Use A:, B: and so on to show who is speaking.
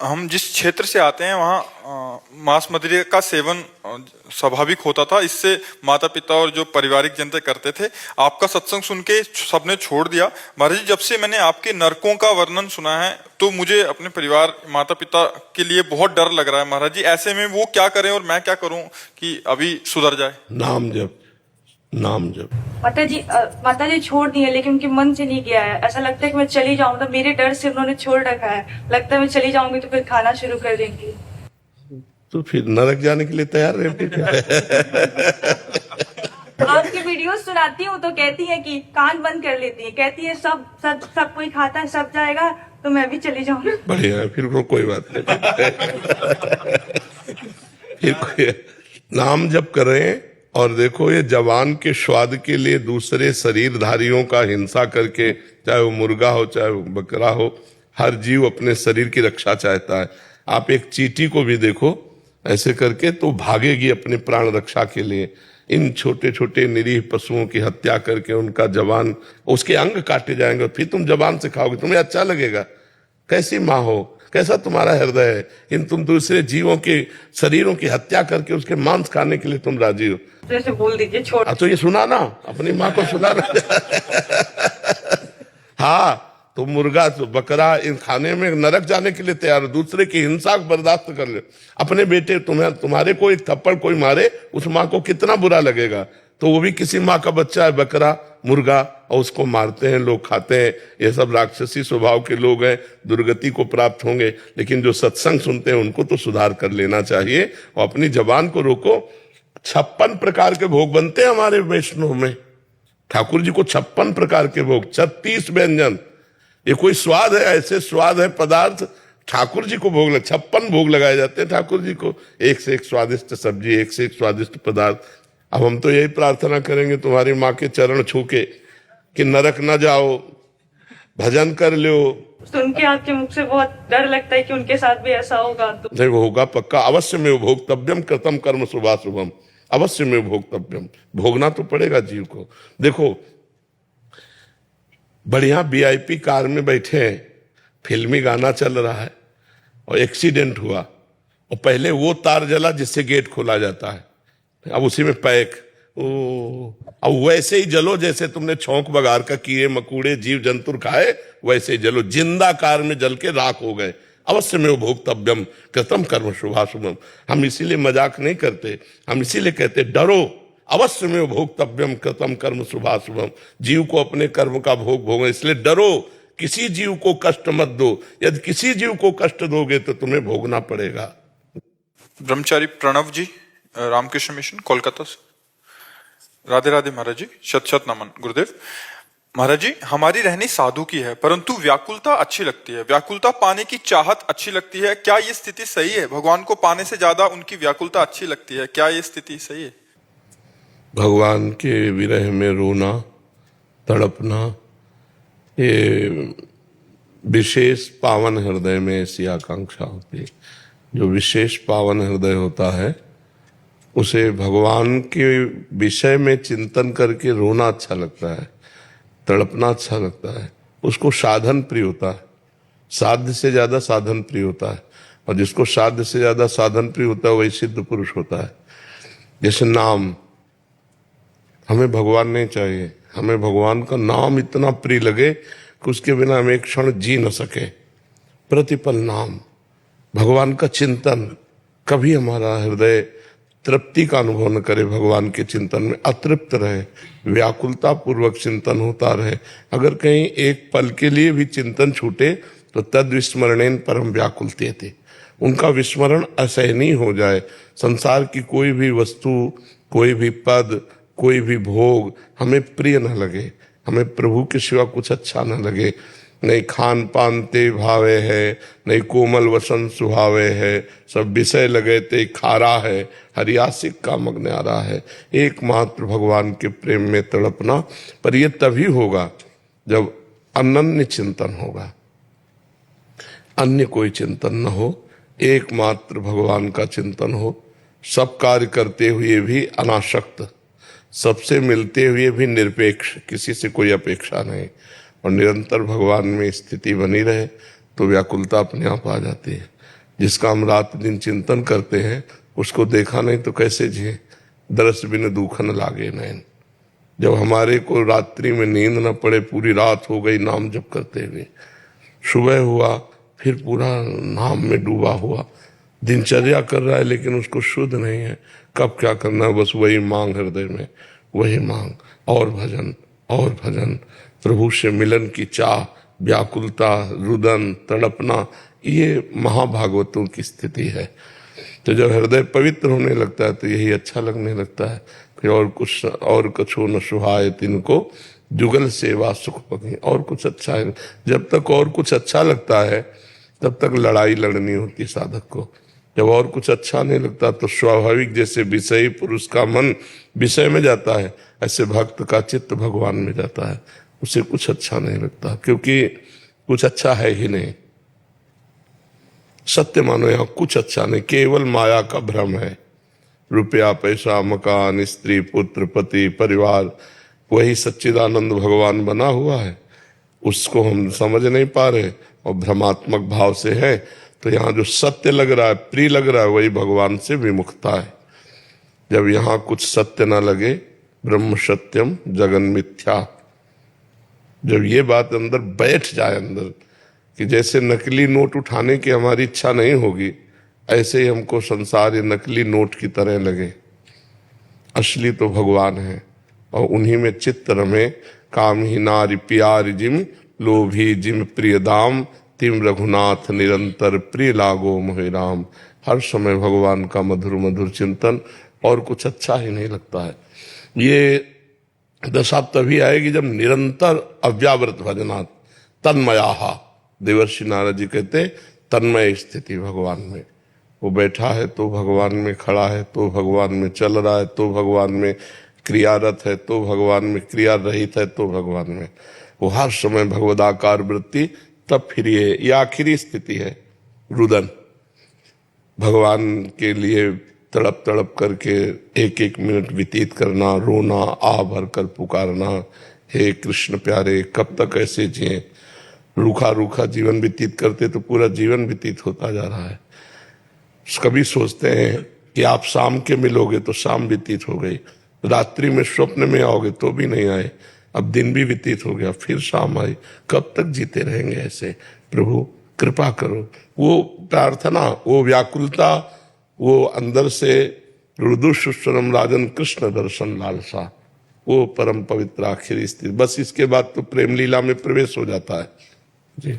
A: हम जिस क्षेत्र से आते हैं वहाँ मांस मदिरा का सेवन स्वाभाविक होता था। इससे माता पिता और जो पारिवारिक जनता करते थे। आपका सत्संग सुन के सबने छोड़ दिया। महाराज जी, जब से मैंने आपके नरकों का वर्णन सुना है तो मुझे अपने परिवार माता पिता के लिए बहुत डर लग रहा है। महाराज जी, ऐसे में वो क्या करें और मैं क्या करूं कि अभी सुधर जाए?
B: नाम जप, नाम जप।
C: माता जी छोड़ दी है, लेकिन उनके मन से नहीं गया है। ऐसा लगता है कि मैं चली जाऊं, तो मेरे डर से उन्होंने छोड़ रखा है। लगता है मैं चली जाऊंगी तो फिर खाना शुरू कर देंगी।
B: तो फिर नरक जाने के लिए तैयार रहती क्या?
C: आपकी वीडियो सुनाती हूँ तो कहती है कि कान बंद कर लेती है, कहती है सब सब सब कोई खाता है, सब जाएगा तो मैं भी चली जाऊंगी।
B: बढ़िया है, फिर कोई बात नहीं। फिर कोई नाम जप करें। और देखो, ये जवान के स्वाद के लिए दूसरे शरीरधारियों का हिंसा करके, चाहे वो मुर्गा हो चाहे वो बकरा हो, हर जीव अपने शरीर की रक्षा चाहता है। आप एक चींटी को भी देखो ऐसे करके तो भागेगी अपने प्राण रक्षा के लिए। इन छोटे छोटे निरीह पशुओं की हत्या करके उनका जवान, उसके अंग काटे जाएंगे, फिर तुम जवान से खाओगे, तुम्हें अच्छा लगेगा? कैसी माँ हो, कैसा तुम्हारा हृदय है, इन तुम दूसरे जीवों के शरीरों की हत्या करके उसके मांस खाने के लिए तुम राजी हो?
C: जैसे बोल दीजिए छोड़।
B: तो ये सुना ना, अपनी माँ को सुनाना। हाँ, तो मुर्गा तो बकरा इन खाने में नरक जाने के लिए तैयार हो, दूसरे की हिंसा बर्दाश्त कर ले। अपने बेटे तुम्हारे को एक थप्पड़ कोई मारे, उस माँ को कितना बुरा लगेगा। तो वो भी किसी माँ का बच्चा है, बकरा मुर्गा, और उसको मारते हैं लोग, खाते हैं। ये सब राक्षसी स्वभाव के लोग हैं, दुर्गति को प्राप्त होंगे। लेकिन जो सत्संग सुनते हैं उनको तो सुधार कर लेना चाहिए और अपनी जबान को रोको। 56 प्रकार के भोग बनते हैं हमारे वैष्णव में। ठाकुर जी को 56 प्रकार के भोग, 36 व्यंजन। ये कोई स्वाद है? ऐसे स्वाद है पदार्थ ठाकुर जी को भोग 56 भोग लगाए जाते हैं ठाकुर जी को। एक से एक स्वादिष्ट सब्जी, एक से एक स्वादिष्ट पदार्थ। अब हम तो यही प्रार्थना करेंगे तुम्हारी माँ के चरण छू के कि नरक न जाओ, भजन कर लो।
C: सुन के आपके मुख से बहुत डर लगता है कि उनके साथ भी ऐसा होगा। तो
B: नहीं, वो होगा पक्का। अवश्य में भोक्तव्यम कृतम कर्म शुभाशुभम, अवश्य में भोक्तव्यम। भोगना तो पड़ेगा जीव को। देखो, बढ़िया वीआईपी कार में बैठे हैं, फिल्मी गाना चल रहा है और एक्सीडेंट हुआ, और पहले वो तार जला जिससे गेट खोला जाता है, अब उसी में पैक। अब वैसे ही जलो जैसे तुमने छौंक बगार का कीड़े मकूड़े जीव जंतु खाए, वैसे ही जलो। जिंदा कार में जल के राख हो गए। अवश्य में भोक्तव्यम कृतम कर्म शुभाशुभम। हम इसीलिए मजाक नहीं करते, हम इसीलिए कहते डरो। अवश्य में भोक्तव्यम कृतम कर्म शुभाशुभम। जीव को अपने कर्म का भोग भोगो, इसलिए डरो। किसी जीव को कष्ट मत दो। यदि किसी जीव को कष्ट दोगे तो तुम्हें भोगना पड़ेगा।
A: ब्रह्मचारी प्रणव जी, रामकृष्ण मिशन, कोलकाता से। राधे राधे महाराज जी, शत शत नमन गुरुदेव। महाराज जी, हमारी रहनी साधु की है, परंतु व्याकुलता अच्छी लगती है। व्याकुलता पाने की चाहत अच्छी लगती है। क्या ये स्थिति सही है? भगवान को पाने से ज्यादा उनकी व्याकुलता अच्छी लगती है। क्या ये स्थिति सही है?
B: भगवान के विरह में रोना, तड़पना, ये विशेष पावन हृदय में ऐसी आकांक्षा होती है। जो विशेष पावन हृदय होता है उसे भगवान के विषय में चिंतन करके रोना अच्छा लगता है, तड़पना अच्छा लगता है। उसको साधन प्रिय होता है, साध्य से ज्यादा साधन प्रिय होता है। और जिसको साध्य से ज्यादा साधन प्रिय होता है वही सिद्ध पुरुष होता है। जैसे नाम, हमें भगवान नहीं चाहिए, हमें भगवान का नाम इतना प्रिय लगे कि उसके बिना हम एक क्षण जी न सके। प्रतिपल नाम, भगवान का चिंतन। कभी हमारा हृदय तृप्ति का अनुभव न करे, भगवान के चिंतन में अतृप्त रहे, व्याकुलता पूर्वक चिंतन होता रहे। अगर कहीं एक पल के लिए भी चिंतन छूटे तो तद विस्मरणेन परम व्याकुलते थे। उनका विस्मरण असहनीय हो जाए। संसार की कोई भी वस्तु, कोई भी पद, कोई भी भोग हमें प्रिय न लगे, हमें प्रभु के सिवा कुछ अच्छा न लगे। नहीं खान पान ते भावे है, नहीं कोमल वसन सुहावे है, सब विषय लगे ते खारा है, हरियासिक का मग्न आ रहा है। एकमात्र भगवान के प्रेम में तड़पना। पर यह तभी होगा जब अनन्य चिंतन होगा, अन्य कोई चिंतन न हो, एकमात्र भगवान का चिंतन हो। सब कार्य करते हुए भी अनासक्त, सबसे मिलते हुए भी निरपेक्ष, किसी से कोई अपेक्षा नहीं, और निरंतर भगवान में स्थिति बनी रहे तो व्याकुलता अपने आप आ जाती है। जिसका हम रात दिन चिंतन करते हैं उसको देखा नहीं तो कैसे जिए। दरस बिन दूखन लागे नैन। जब हमारे को रात्रि में नींद न पड़े, पूरी रात हो गई नाम जप करते हुए, सुबह हुआ फिर पूरा नाम में डूबा हुआ, दिनचर्या कर रहा है लेकिन उसको शुद्ध नहीं है। कब क्या करना है, बस वही मांग हृदय में, वही मांग और भजन और भजन। प्रभु से मिलन की चाह, व्याकुलता, रुदन, तड़पना, ये महाभागवतों की स्थिति है। तो जब हृदय पवित्र होने लगता है तो यही अच्छा लगने लगता है। फिर और कछो न सुहाए तिनको, जुगल सेवा सुख पगी। और कुछ अच्छा है, जब तक और कुछ अच्छा लगता है तब तक लड़ाई लड़नी होती साधक को। जब और कुछ अच्छा नहीं लगता तो स्वाभाविक, जैसे विषयी पुरुष का मन विषय में जाता है, ऐसे भक्त का चित्त भगवान में जाता है। उसे कुछ अच्छा नहीं लगता, क्योंकि कुछ अच्छा है ही नहीं। सत्य मानो यहाँ कुछ अच्छा नहीं, केवल माया का भ्रम है। रुपया, पैसा, मकान, स्त्री, पुत्र, पति, परिवार, वही सच्चिदानंद भगवान बना हुआ है। उसको हम समझ नहीं पा रहे और भ्रमात्मक भाव से है। तो यहाँ जो सत्य लग रहा है, प्रिय लग रहा है, वही भगवान से विमुखता है। जब यहाँ कुछ सत्य ना लगे, ब्रह्म सत्यम जगन मिथ्या, जब ये बात अंदर बैठ जाए अंदर, कि जैसे नकली नोट उठाने की हमारी इच्छा नहीं होगी, ऐसे ही हमको संसार ये नकली नोट की तरह लगे। असली तो भगवान है और उन्हीं में चित्त रमे। काम ही नारी प्यार जिम, लोभी जिम प्रिय दाम, तिम रघुनाथ निरंतर प्रिय लागो मोहि राम। हर समय भगवान का मधुर मधुर चिंतन, और कुछ अच्छा ही नहीं लगता है। ये दशा तभी आएगी जब निरंतर अव्यावृत भजनात् तन्मयाहा। देवर्षि नारद जी कहते तन्मय स्थिति भगवान में। वो बैठा है तो भगवान में, खड़ा है तो भगवान में, चल रहा है तो भगवान में, क्रियारत है तो भगवान में, क्रिया रहित है तो भगवान में। वो हर समय भगवदाकार वृत्ति। तब फिर ये आखिरी स्थिति है रुदन। भगवान के लिए तड़प तड़प करके एक एक मिनट व्यतीत करना, रोना, आ भर कर पुकारना, हे कृष्ण प्यारे कब तक ऐसे जिए। रूखा रूखा जीवन व्यतीत करते तो पूरा जीवन व्यतीत होता जा रहा है। कभी सोचते हैं कि आप शाम के मिलोगे तो शाम व्यतीत हो गई, रात्रि में स्वप्न में आओगे तो भी नहीं आए, अब दिन भी व्यतीत हो गया, फिर शाम आई। कब तक जीते रहेंगे ऐसे? प्रभु कृपा करो। वो प्रार्थना, वो व्याकुलता, वो अंदर से रुदु सुस्वरम राजन कृष्ण दर्शन लालसा, वो परम पवित्र आखिरी स्थिति। बस इसके बाद तो प्रेम लीला में प्रवेश हो जाता है जी।